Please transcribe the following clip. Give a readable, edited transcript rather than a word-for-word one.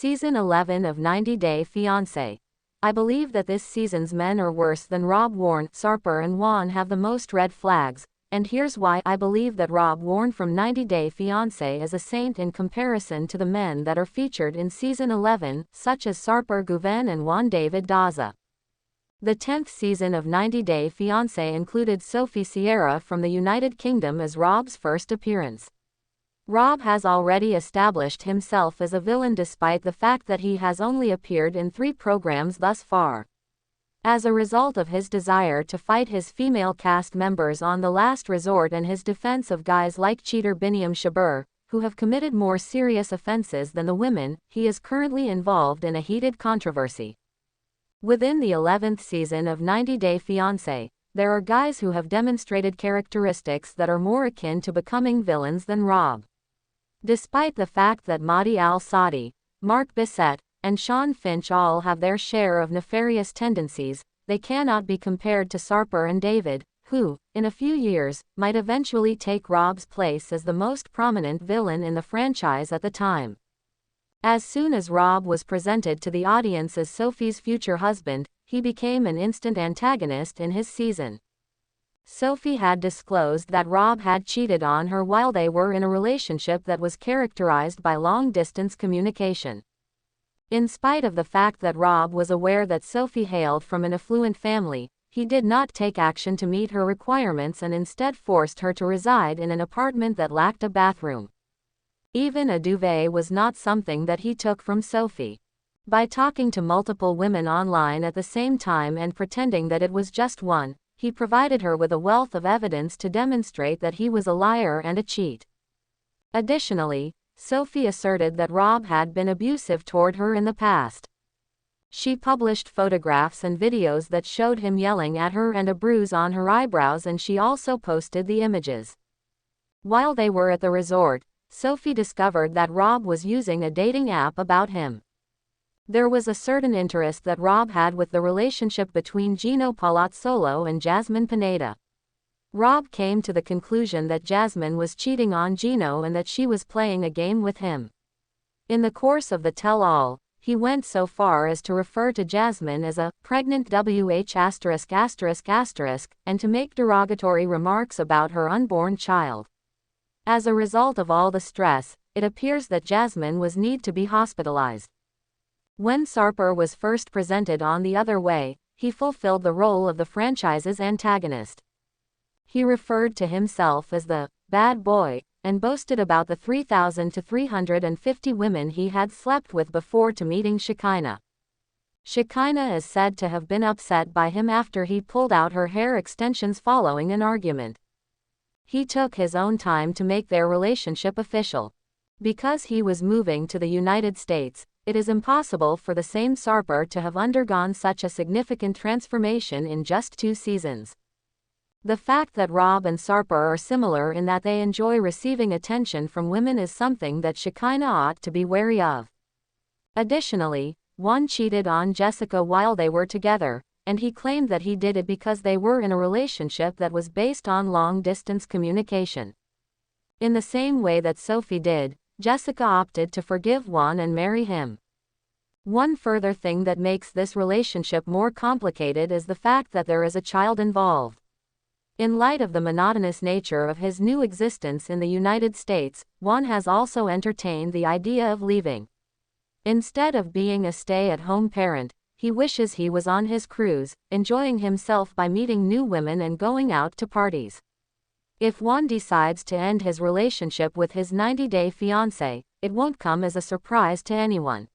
Season 11 of 90 Day Fiancé. I believe that this season's men are worse than Rob, Warne, Sarper and Juan have the most red flags, and here's why. I believe that Rob, Warne from 90 Day Fiancé is a saint in comparison to the men that are featured in Season 11, such as Sarper Guven and Juan David Daza. The 10th season of 90 Day Fiancé included Sophie Sierra from the United Kingdom as Rob's first appearance. Rob has already established himself as a villain despite the fact that he has only appeared in 3 programs thus far. As a result of his desire to fight his female cast members on the last resort and his defense of guys like cheater Biniam Shabur, who have committed more serious offenses than the women, he is currently involved in a heated controversy. Within the 11th season of 90 Day Fiancé, there are guys who have demonstrated characteristics that are more akin to becoming villains than Rob. Despite the fact that Mahdi Al-Saadi, Mark Bissett, and Sean Finch all have their share of nefarious tendencies, they cannot be compared to Sarper and David, who, in a few years, might eventually take Rob's place as the most prominent villain in the franchise at the time. As soon as Rob was presented to the audience as Sophie's future husband, he became an instant antagonist in his season. Sophie had disclosed that Rob had cheated on her while they were in a relationship that was characterized by long-distance communication. In spite of the fact that Rob was aware that Sophie hailed from an affluent family, he did not take action to meet her requirements and instead forced her to reside in an apartment that lacked a bathroom. Even a duvet was not something that he took from Sophie. By talking to multiple women online at the same time and pretending that it was just one, he provided her with a wealth of evidence to demonstrate that he was a liar and a cheat. Additionally, Sophie asserted that Rob had been abusive toward her in the past. She published photographs and videos that showed him yelling at her and a bruise on her eyebrows, and she also posted the images. While they were at the resort, Sophie discovered that Rob was using a dating app about him. There was a certain interest that Rob had with the relationship between Gino Palazzolo and Jasmine Pineda. Rob came to the conclusion that Jasmine was cheating on Gino and that she was playing a game with him. In the course of the tell-all, he went so far as to refer to Jasmine as a pregnant WH*****, and to make derogatory remarks about her unborn child. As a result of all the stress, it appears that Jasmine was need to be hospitalized. When Sarper was first presented on The Other Way, he fulfilled the role of the franchise's antagonist. He referred to himself as the bad boy, and boasted about the 3,000 to 350 women he had slept with before to meeting Shekinah. Shekinah is said to have been upset by him after he pulled out her hair extensions following an argument. He took his own time to make their relationship official. Because he was moving to the United States, it is impossible for the same Sarper to have undergone such a significant transformation in just 2 seasons. The fact that Rob and Sarper are similar in that they enjoy receiving attention from women is something that Shekinah ought to be wary of. Additionally, Juan cheated on Jessica while they were together, and he claimed that he did it because they were in a relationship that was based on long-distance communication. In the same way that Sophie did, Jessica opted to forgive Juan and marry him. One further thing that makes this relationship more complicated is the fact that there is a child involved. In light of the monotonous nature of his new existence in the United States, Juan has also entertained the idea of leaving. Instead of being a stay-at-home parent, he wishes he was on his cruise, enjoying himself by meeting new women and going out to parties. If Juan decides to end his relationship with his 90 Day Fiancé, it won't come as a surprise to anyone.